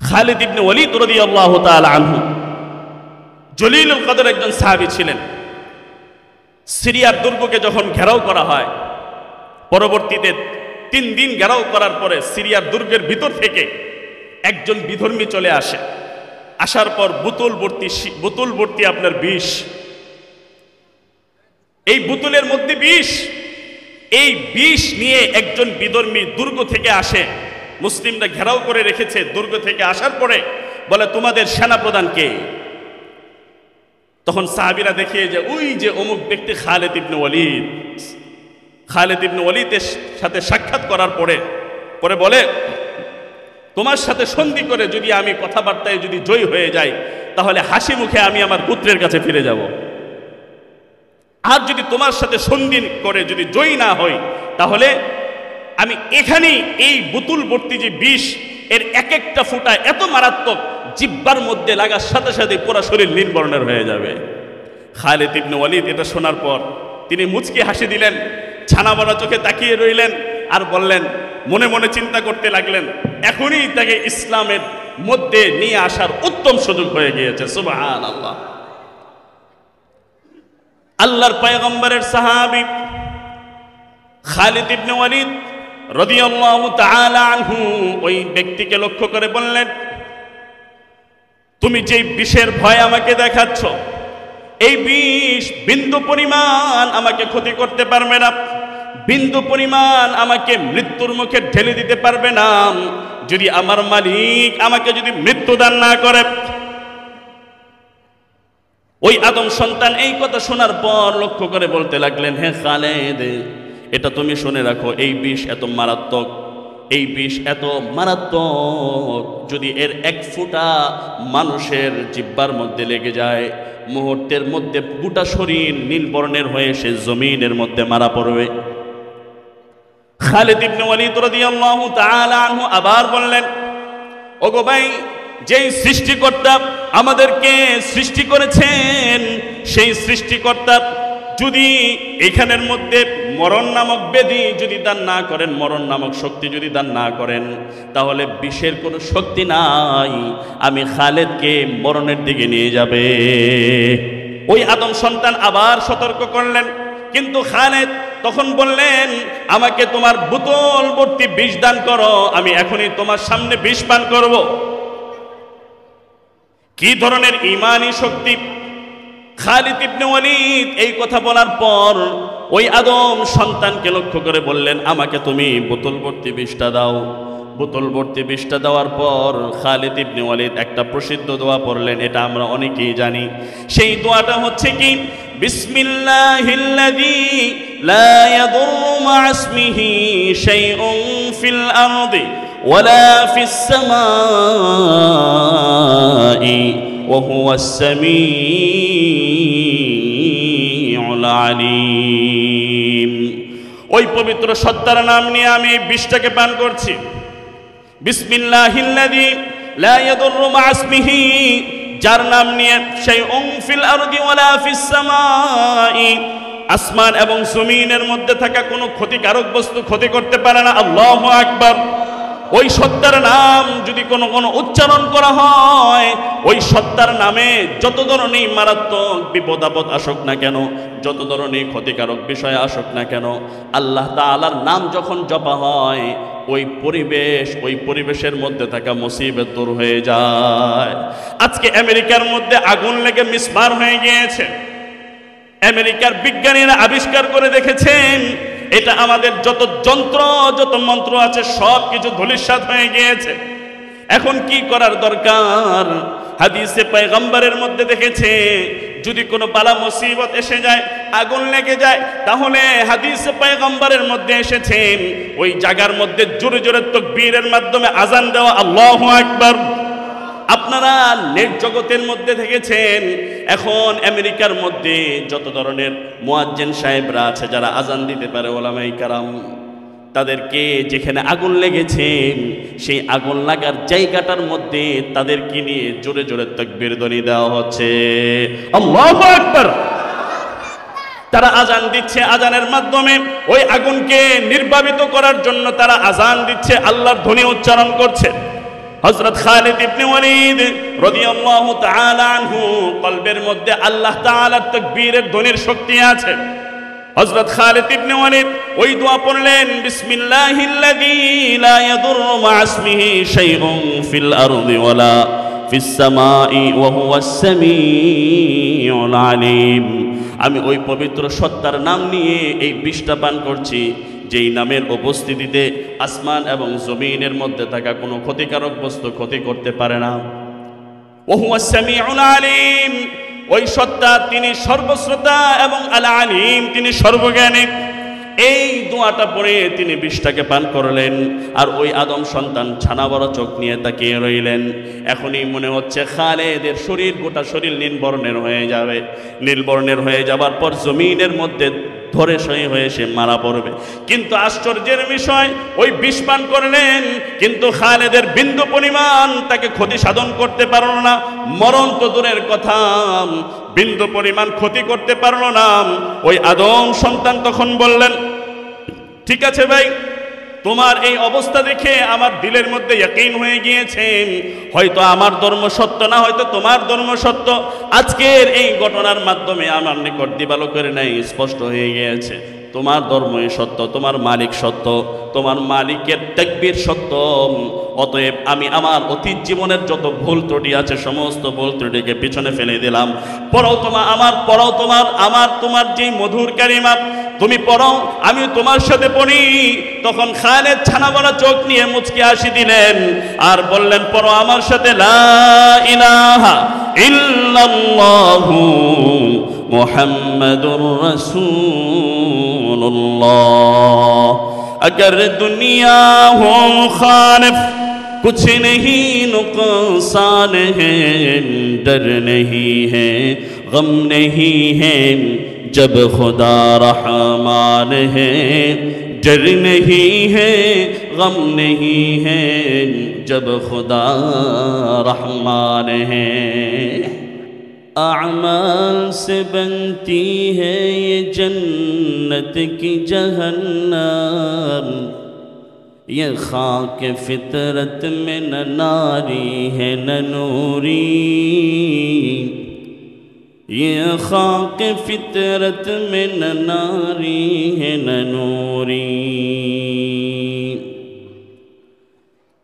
খালিদ ইবনে ওয়ালিদ রাদিয়াল্লাহু তাআলা আনহু জলিলুল কদর একজন সাহাবী ছিলেন। সিরিয়ার দুর্গকে যখন ঘেরাও করা হয়, পরবর্তীতে 3 দিন ঘেরাও করার পরে সিরিয়ার দুর্গের ভিতর থেকে একজন বিধর্মী চলে আসে। আসার পর বোতল ভর্তি আপনার বিষ, এই বোতলের মধ্যে বিষ, এই বিষ নিয়ে একজন বিধর্মী দুর্গ থেকে আসে। মুসলিমরা ঘেরাও করে রেখেছে। দুর্গ থেকে আসার পরে বলে, তোমাদের সেনাপ্রধান কে? তখন সাহাবীরা দেখিয়ে যে ওই যে অমুক ব্যক্তি খালিদ ইবনে ওয়ালিদ। খালিদ ইবনে ওয়ালিদের সাথে সাক্ষাৎ করার পরে বলে, তোমার সাথে সন্ধি করে যদি আমি কথাবার্তায় যদি জয়ী হয়ে যাই, তাহলে হাসি মুখে আমি আমার পুত্রের কাছে ফিরে যাব। আর যদি তোমার সাথে সন্ধি করে যদি জয়ী না হই, তাহলে আমি এখানেই এই বোতল ভর্তি যে বিষ, এর এক একটা ফোঁটা এত মারাত্মক, জিহ্বার মধ্যে লাগার সাথে সাথে পুরো শরীর নীল বর্ণের হয়ে যাবে। খালিদ ইবনে ওয়ালিদ এটা শোনার পর তিনি মুচকি হাসি দিলেন, ছানা বড়া চোখে তাকিয়ে রইলেন, আর বললেন, মনে মনে চিন্তা করতে লাগলেন, এখনই তাকে ইসলামের মধ্যে নিয়ে আসার উত্তম সুযোগ হয়ে গিয়েছে। সুবহানাল্লাহ। আল্লাহর পয়গম্বরের সাহাবী খালিদ ইবনে ওয়ালিদ রাদিয়াল্লাহু তাআলা আনহু ওই ব্যক্তিকে লক্ষ্য করে বললেন, তুমি যেই বিষের ভয় আমাকে দেখাচ্ছ, এই বিষ বিন্দু পরিমাণ আমাকে ক্ষতি করতে পারবে না, বিন্দু পরিমাণ আমাকে মৃত্যুর মুখে ঠেলে দিতে পারবে না, যদি আমার মালিক আমাকে যদি মৃত্যু দান না করে। ওই আদম সন্তান এই কথা শোনার পর লক্ষ্য করে বলতে লাগলেন, হে খালিদ, এটা তুমি শুনে রাখো, এই বিষ এত মারাত্মক, এই বিষ এত মারাত্মক, যদি এর এক ফোঁটা মানুষের জিহ্বার মধ্যে লেগে যায়, মুহূর্তের মধ্যে গোটা শরীর নীল বর্ণের হয়ে সে জমিনের মধ্যে মারা পড়বে। খালিদ ইবনে ওয়ালিদ রাদিয়াল্লাহু তাআলা আনহু আবার বললেন, ওগো ভাই, যেই সৃষ্টিকর্তা আমাদেরকে সৃষ্টি করেছেন, সেই সৃষ্টিকর্তা যদি এখানের মধ্যে মরণ নামক ব্যাধি যদি দান না করেন, মরণ নামক শক্তি যদি দান না করেন, তাহলে বিষের কোনো শক্তি নাই, আমি খালিদকে মরণের দিকে নিয়ে যাবে। ওই আদম সন্তান আবার সতর্ক করলেন, কিন্তু খালিদ তখন বললেন, আমাকে তোমার বোতল ভর্তি বিষ দান করো, আমি এখনই তোমার সামনে বিষ পান করব। কি ধরনের ঈমানী শক্তি! খালিদ ইবনে ওয়ালিদ এই কথা বলার পর ওই আদম সন্তানকে লক্ষ্য করে বললেন, আমাকে তুমি বোতল ভর্তি বিষটা দাও। বোতল ভর্তি বিষটা দেওয়ার পর খালিদ ইবনে ওয়ালিদ একটা প্রসিদ্ধ দোয়া পড়লেন, এটা আমরা অনেকেই জানি। সেই দোয়াটা হচ্ছে কি, বিসমিল্লাহিল্লাযী লা ইয়াদুররু মা ইসমিহি শাইউন ফিল আরদি ওয়ালা ফিস সামাই ওয়া হুয়াস সামিউল আলীম। ওই পবিত্র সত্তার নাম নিয়ে আমি এই বিষটাকে পান করছি। বিসমিল্লাহিল্লাযী লা ইয়াদুররু মা ইসমিহি, যার নাম নিয়ে শাইউন ফিল আরদি ওয়ালা ফিস সামাই, আসমান এবং জমিনের মধ্যে থাকা কোনো ক্ষতিকারক বস্তু ক্ষতি করতে পারে না। আল্লাহু আকবার। ওই সত্তার নাম যদি কোনো উচ্চারণ করা হয়, ওই সত্তার নামে যত ধরনের মারাত্মক বিপদ আপদ আসুক না কেন, যত ধরনের ক্ষতিকারক বিষয় আসুক না কেন, আল্লাহ তাআলার নাম যখন জপা হয়, ওই পরিবেশের মধ্যে থাকা মুসিবত দূর হয়ে যায়। আজকে আমেরিকার মধ্যে আগুন লেগে মিসমার হয়ে গিয়েছে। আমেরিকার বিজ্ঞানীরা আবিষ্কার করে দেখেছেন, এটা আমাদের যত যন্ত্র যত মন্ত্র আছে সব কিছু ধূলিসাৎ হয়ে গিয়েছে। এখন কি করার দরকার? হাদিসে পয়গম্বরের মধ্যে দেখেছে, যদি কোনো বালা মুসিবত এসে যায়, আগুন লেগে যায়, তাহলে হাদিসে পয়গম্বরের মধ্যে এসেছেন ওই জায়গার মধ্যে জোরে জোরে তাকবীরের মাধ্যমে আজান দেওয়া, আল্লাহু আকবার। আপনারা নেট জগতের মধ্যে দেখেছেন, এখন আমেরিকার মধ্যে যত ধরনের মুয়াজ্জিন সাহেবরা আছে যারা আজান দিতে পারে, ওলামায়ে কেরাম, তাদেরকে যেখানে আগুন লেগেছে সেই আগুন লাগার জায়গাটার মধ্যে তাদেরকে নিয়ে জোরে জোরে তাকবীর ধ্বনি দেওয়া হচ্ছে, আল্লাহু আকবার। তারা আজান দিচ্ছে, আজানের মাধ্যমে ওই আগুনকে নির্বাপিত করার জন্য তারা আজান দিচ্ছে, আল্লাহর ধ্বনি উচ্চারণ করছে। হযরত খালিদ ইবনে ওয়ালিদ রাদিয়াল্লাহু তাআলা আনহু কলবের মধ্যে আল্লাহ তাআলার তাকবীরের ধ্বনির শক্তি আছে। হযরত খালিদ ইবনে ওয়ালিদ ওই দোয়া পড়লেন, বিসমিল্লাহিল্লাযী লা ইয়াদুররু মা'a ইসমিহি শাইউন ফিল আরদি ওয়ালা ফিস সামাই ওয়া হুয়াস সামিউল আলীম। আমি ওই পবিত্র সত্তার নাম নিয়ে এই বিষটা পান করছি, যেই নামের উপস্থিতিতে আসমান এবং জমিনের মধ্যে থাকা কোনো ক্ষতিকারক বস্তু ক্ষতি করতে পারে না। ওয়া হুয়াস সামিউল আলীম, ওই সত্তা তিনি সর্বশ্রোতা এবং আল আলিম তিনি সর্বজ্ঞানী। এই দোয়াটা পড়ে তিনি বিষটাকে পান করলেন, আর ওই আদম সন্তান ছানা বড় চোখ নিয়ে তাকিয়ে রইলেন। এখনই মনে হচ্ছে খালেদের শরীর, গোটা শরীর নীলবর্ণের হয়ে যাবে। নীলবর্ণের হয়ে যাবার পর জমিনের মধ্যে ধরে হয়ে সে মারা পড়বে। কিন্তু আশ্চর্যের বিষয়, ওই বিষ পান করলেন, কিন্তু খালেদের বিন্দু পরিমাণ তাকে ক্ষতি সাধন করতে পারল না। মরণ তো দূরের কথা, বিন্দু পরিমাণ ক্ষতি করতে পারল না। ওই আদম সন্তান তখন বললেন, ঠিক আছে ভাই, তোমার এই অবস্থা দেখে আমার দিলের মধ্যে ইয়াকিন হয়ে গিয়েছে, হয়তো আমার ধর্ম সত্য না, হয়তো তোমার ধর্ম সত্য। আজকের এই ঘটনার মাধ্যমে আমার নিকট দিবালোকের ন্যায় স্পষ্ট হয়ে গিয়েছে তোমার ধর্মই সত্য, তোমার মালিক সত্য, তোমার মালিকের তাকবীর সত্য। অতএব আমি আমার অতীত জীবনের যত ভুল ত্রুটি আছে সমস্ত ভুল ত্রুটিকে পিছনে ফেলে দিলাম। পড়াও তোমার যেই মধুর কালিমা তুমি পড়ো, আমি তোমার সাথে পড়ি। তখন খালেদ ছানা বড়া চোখ নিয়ে মুচকি হাসি দিলেন আর বললেন, পড়ো আমার সাথে, লা ইলাহা ইল্লাল্লাহু মুহাম্মাদুর রাসূলুল্লাহ। अगर दुनिया हो खालिफ कुछ नहीं नुकसान है, डर नहीं है गम नहीं है जब खुदा रहमान है, डर नहीं है गम नहीं है जब खुदा रहमान है। अमाल से बनती है ये जन्नत की जहन्नम, ये खाक फितरत में न नारी है न नूरी, ये खाक फितरत में न नारी है न नूरी।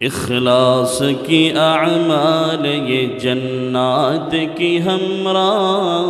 इखलास की अमाल ये जन्नत की हमराह,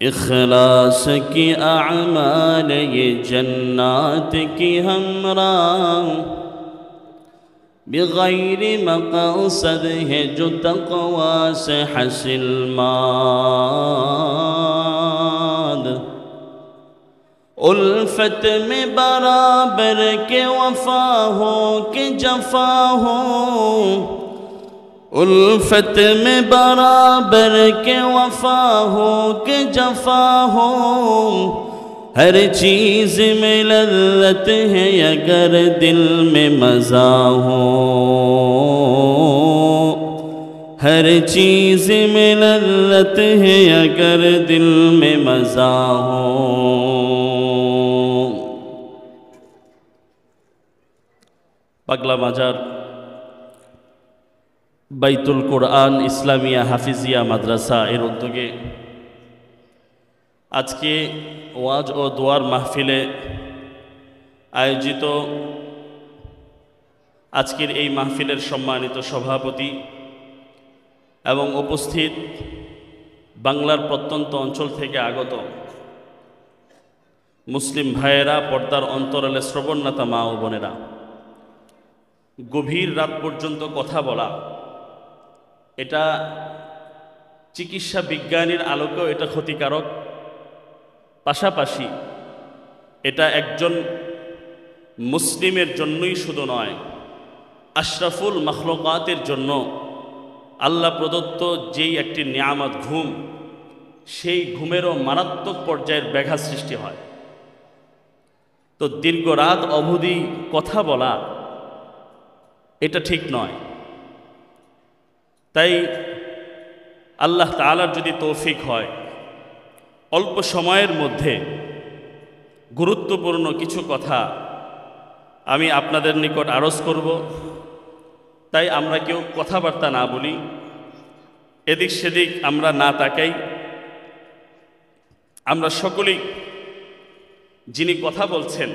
इखलास की अमाल ये जन्नत की हमराह, बिगैर मक़सद है जो तक़वा से हासिल माद, उल्फत में बराबर के वफा हो के जफा हो, उल्फत में बराबर के वफा हो के जफा हो, हर चीज़ में लज़्ज़त है अगर दिल में मज़ा हो, हर चीज़ में लज़्ज़त है अगर दिल में मज़ा हो। পাগলা মাজার বাইতুল কোরআন ইসলামিয়া হাফিজিয়া মাদ্রাসা এর উদ্যোগে আজকে ওয়াজ ও দোয়ার মাহফিলে আয়োজিত আজকের এই মাহফিলের সম্মানিত সভাপতি এবং উপস্থিত বাংলার প্রত্যন্ত অঞ্চল থেকে আগত মুসলিম ভাইয়েরা, পর্দার অন্তরালে শ্রবণনাতা মা ও বোনেরা, গভীর রাত পর্যন্ত কথা বলা এটা চিকিৎসা বিজ্ঞানের আলোকেও এটা ক্ষতিকারক, পাশাপাশি এটা একজন মুসলিমের জন্যই শুধু নয়, আশরাফুল মাখলুকাতের জন্য আল্লাহ প্রদত্ত যেই একটি নিয়ামত ঘুম, সেই ঘুমেরও মারাত্মক পর্যায়ের ব্যাঘাত সৃষ্টি হয়। তো দীর্ঘ রাত অবধি কথা বলা এটা ঠিক নয়। তাই আল্লাহ তাআলার যদি তৌফিক হয়, অল্প সময়ের মধ্যে গুরুত্বপূর্ণ কিছু কথা আমি আপনাদের নিকট আরজ করব। তাই আমরা কেউ কথাবার্তা না বলি, এদিক সেদিক আমরা না তাকাই। আমরা সকলেই যিনি কথা বলছেন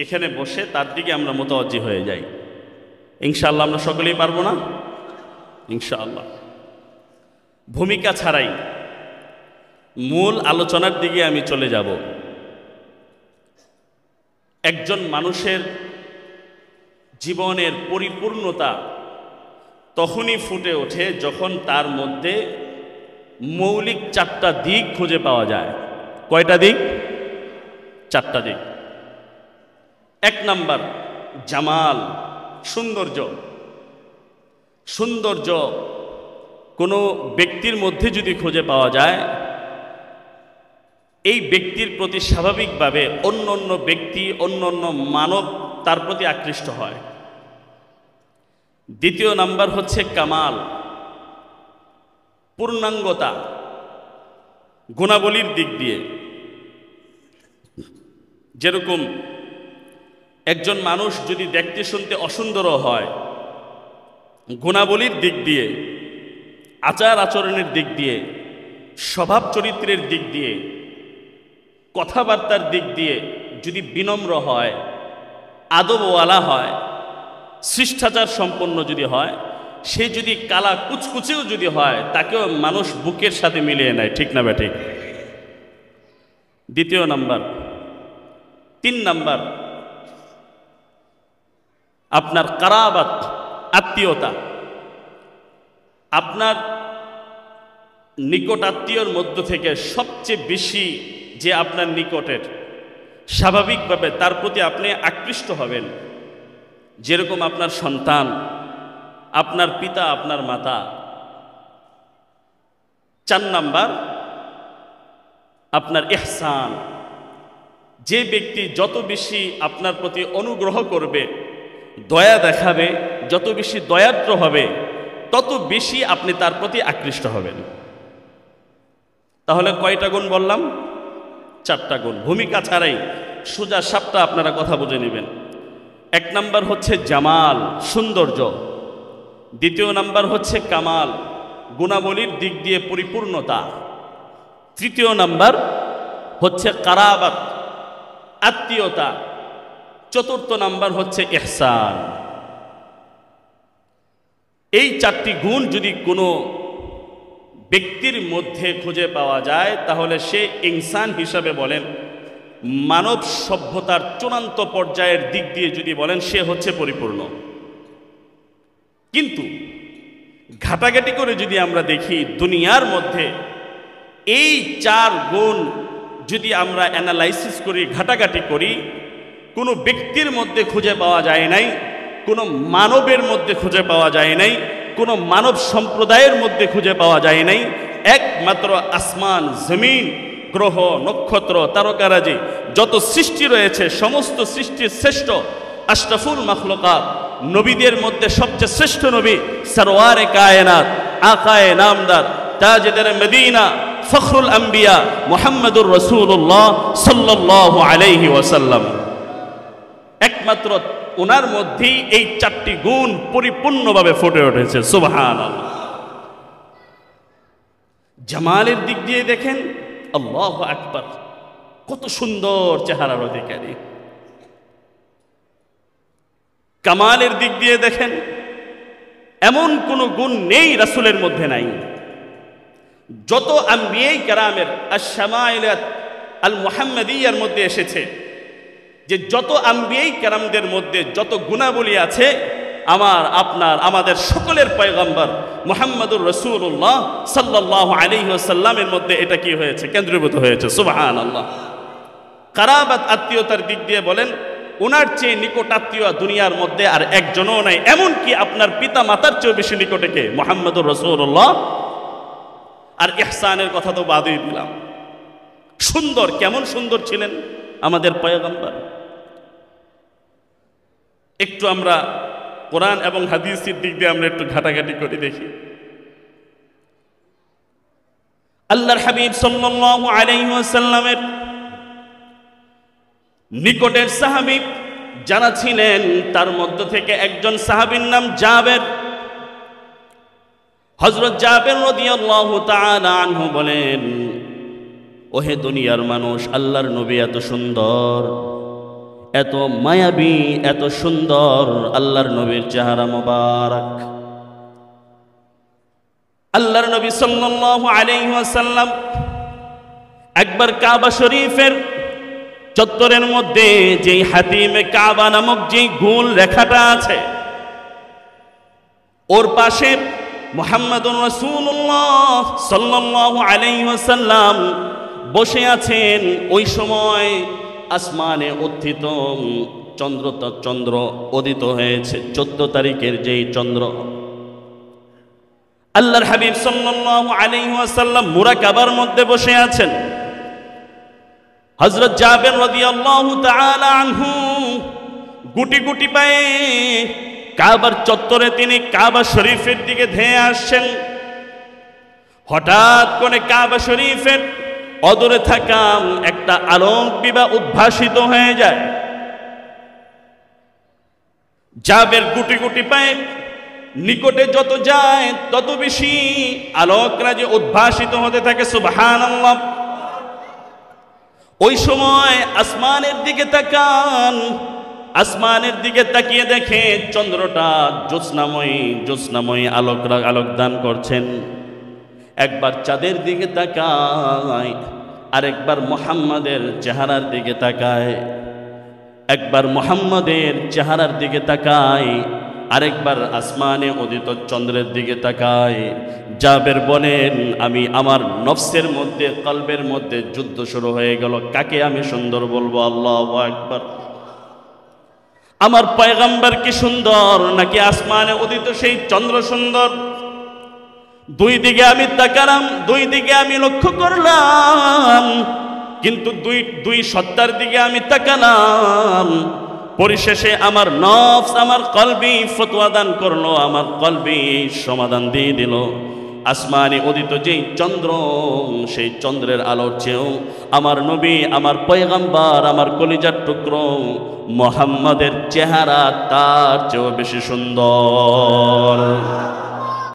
এখানে বসে তার দিকে আমরা মুতাওয়াজ্জি হয়ে যাই। ইনশাআল্লাহ আমরা সকলেই পারবো না? ইনশাআল্লাহ। ভূমিকা ছাড়াই মূল আলোচনার দিকে আমি চলে যাব। একজন মানুষের জীবনের পরিপূর্ণতা তখনই ফুটে ওঠে যখন তার মধ্যে মৌলিক 4টা দিক খুঁজে পাওয়া যায়। কয়টা দিক? 4টা দিক। 1 নাম্বার জামাল, সৌন্দর্য। সৌন্দর্য কোনো ব্যক্তির মধ্যে যদি খুঁজে পাওয়া যায়, এই ব্যক্তির প্রতি স্বাভাবিকভাবে অন্য ব্যক্তি, অন্য মানব তার প্রতি আকৃষ্ট হয়। 2 নাম্বার হচ্ছে কামাল, পূর্ণাঙ্গতা, গুণাবলীর দিক দিয়ে। যেরকম একজন মানুষ যদি দেখতে শুনতে অসুন্দরও হয়, গুণাবলীর দিক দিয়ে, আচার আচরণের দিক দিয়ে, স্বভাব চরিত্রের দিক দিয়ে, কথাবার্তার দিক দিয়ে যদি বিনম্র হয়, আদবওয়ালা হয়, শিষ্টাচার সম্পন্ন যদি হয়, সে যদি কালা কুচকুচেও যদি হয়, তাকেও মানুষ বুকের সাথে মিলিয়ে নেয়। ঠিক না বেঠিক? 2 নাম্বার। 3 নাম্বার আপনার কারাবাত, আত্মীয়তা। আপনার নিকট আত্মীয়র মধ্য থেকে সবচেয়ে বেশি যে আপনার নিকটের, স্বাভাবিকভাবে তার প্রতি আপনি আকৃষ্ট হবেন। যেরকম আপনার সন্তান, আপনার পিতা, আপনার মাতা। 4 নাম্বার আপনার ইহসান। যে ব্যক্তি যত বেশি আপনার প্রতি অনুগ্রহ করবে, দয়া দেখাবে, যত বেশি দয়াদ্র হবে, তত বেশি আপনি তার প্রতি আকৃষ্ট হবেন। তাহলে কয়টা গুণ বললাম? 4টা গুণ। ভূমিকা ছাড়াই সোজা সাপটা আপনারা কথা বুঝে নেবেন। 1 নাম্বার হচ্ছে জামাল, সৌন্দর্য। 2 নাম্বার হচ্ছে কামাল, গুণাবলীর দিক দিয়ে পরিপূর্ণতা। 3 নাম্বার হচ্ছে কারাবাত, আত্মীয়তা। 4 নাম্বার হচ্ছে ইহসান। এই 4টি গুণ যদি কোনো ব্যক্তির মধ্যে খুঁজে পাওয়া যায়, তাহলে সে ইনসান হিসাবে বলেন, মানব সভ্যতার চূড়ান্ত পর্যায়ের দিক দিয়ে যদি বলেন, সে হচ্ছে পরিপূর্ণ। কিন্তু ঘাটাঘাটি করে যদি আমরা দেখি, দুনিয়ার মধ্যে এই 4 গুণ যদি আমরা অ্যানালাইসিস করি, ঘাটাঘাটি করি, কোনো ব্যক্তির মধ্যে খুঁজে পাওয়া যায় নাই, কোনো মানবের মধ্যে খুঁজে পাওয়া যায় নাই, কোনো মানব সম্প্রদায়ের মধ্যে খুঁজে পাওয়া যায় নাই। একমাত্র আসমান, জমিন, গ্রহ, নক্ষত্র, তারকারাজি, যত সৃষ্টি রয়েছে, সমস্ত সৃষ্টির শ্রেষ্ঠ আশরাফুল মাখলুকাত, নবীদের মধ্যে সবচেয়ে শ্রেষ্ঠ নবী সরওয়ারে কায়নাত, আকায়ে নামদার, তাজদার মদিনা, ফখরুল আম্বিয়া মুহাম্মদুর রাসূলুল্লাহ সাল্লাল্লাহু আলাইহি ওয়াসাল্লাম। একমাত্র ওনার মধ্যেই এই 4টি গুণ পরিপূর্ণভাবে ফুটে উঠেছে। সুবহানাল্লাহ। জামালের দিক দিয়ে দেখেন, আল্লাহু আকবার, কত সুন্দর চেহারার অধিকারী। কামালের দিক দিয়ে দেখেন, এমন কোন গুণ নেই রাসূলের মধ্যে নাই। যত আম্বিয়ায়ে কেরামের আশ-শামাইলাত আল মুহাম্মাদিয়ার মধ্যে এসেছে, যে যত আম্বিয়ায়ে কেরামদের মধ্যে যত গুণাবলী আছে, আমাদের সকলের পয়গম্বর মুহাম্মদুর রাসূলুল্লাহ সাল্লাল্লাহু আলাইহি ওয়াসাল্লামের মধ্যে এটা কি হয়েছে? কেন্দ্রীভূত হয়েছে। সুবহানাল্লাহ। কারাবাত, আত্মীয়তার দিক দিয়ে বলেন, ওনার চেয়ে নিকট আত্মীয় দুনিয়ার মধ্যে আর একজনও নাই। এমনকি আপনার পিতা মাতার চেয়েও বেশি নিকটে কে? মুহাম্মদুর রাসূলুল্লাহ। আর ইহসানের কথা তো বাদই দিলাম। সুন্দর, কেমন সুন্দর ছিলেন আমাদের পয়গম্বর। একটু আমরা কোরআন এবং হাদিসের দিক দিয়ে আমরা একটু ঘাটাঘাটি করে দেখি। আল্লাহর হাবিব সাল্লাল্লাহু আলাইহি ওয়াসাল্লামের নিকটের সাহাবী যারা ছিলেন তার মধ্য থেকে একজন সাহাবীর নাম জাবের। হযরত জাবের রাদিয়াল্লাহু তাআলা আনহু বলেন, ওহে দুনিয়ার মানুষ, আল্লাহর নবী এত সুন্দর, এত মায়াবী, এত সুন্দর আল্লাহর নবীর চেহারা মোবারক। আল্লাহর নবী সাল্লাল্লাহু আলাইহি ওয়াসাল্লাম একবার কাবা শরীফের চত্বরের মধ্যে যেই হাতিমে কাবা নামক যেই গোল রেখাটা আছে, ওর পাশে মুহাম্মাদুর রাসূলুল্লাহ সাল্লাল্লাহু আলাইহি ওয়াসাল্লাম বসে আছেন। ওই সময় আসমানে উত্থিত চন্দ্র উদিত হয়েছে, 14 তারিখের যেই চন্দ্র। আল্লাহর হাবিব সাল্লাল্লাহু আলাইহি ওয়াসাল্লাম মুরাকাবার মধ্যে বসে আছেন। হযরত জাবের রাদিয়াল্লাহু তাআলা আনহু গুটি গুটি পায়ে কাবার চত্বরে তিনি কাবা শরীফের দিকে ধেয়ে আসছেন। হঠাৎ করে কাবা শরীফের অদূরে থাকা একটা আলোক বিভা উদ্ভাসিত হয়ে যায়। জাবের গুটি গুটি পায়ে নিকটে যত যায় তত বেশি আলোকরাজি উদ্ভাসিত হতে থাকে। সুবহানাল্লাহ। ওই সময় আসমানের দিকে তাকান, আসমানের দিকে তাকিয়ে দেখে চন্দ্রটা জ্যোৎস্নাময়ী আলোক দান করছেন। একবার চাঁদের দিকে তাকায়, আরেকবার মুহাম্মাদের চেহারার দিকে তাকায়, একবার মুহাম্মাদের চেহারার দিকে তাকায়, আরেকবার আসমানে উদিত চন্দ্রের দিকে তাকায়। জাবের বলেন, আমি আমার নফসের মধ্যে, কলবের মধ্যে যুদ্ধ শুরু হয়ে গেল, কাকে আমি সুন্দর বলবো? আল্লাহু আকবার। আমার পয়গম্বর কি সুন্দর, নাকি আসমানে উদিত সেই চন্দ্র সুন্দর? দুই দিকে আমি তাকালাম, দুই দিকে আমি লক্ষ্য করলাম, কিন্তু দুই সত্তার দিকে আমি তাকালাম। পরিশেষে আমার নফস, আমার কলবি ফতোয়া দান করলো, আমার কলবি সমাধান দিয়ে দিল। আসমানে উদিত যেই চন্দ্র, সেই চন্দ্রের আলোর চেয়েও আমার নবী, আমার পয়গম্বর, আমার কলিজার টুকরো মুহাম্মাদের চেহারা তার চেয়েও বেশি সুন্দর।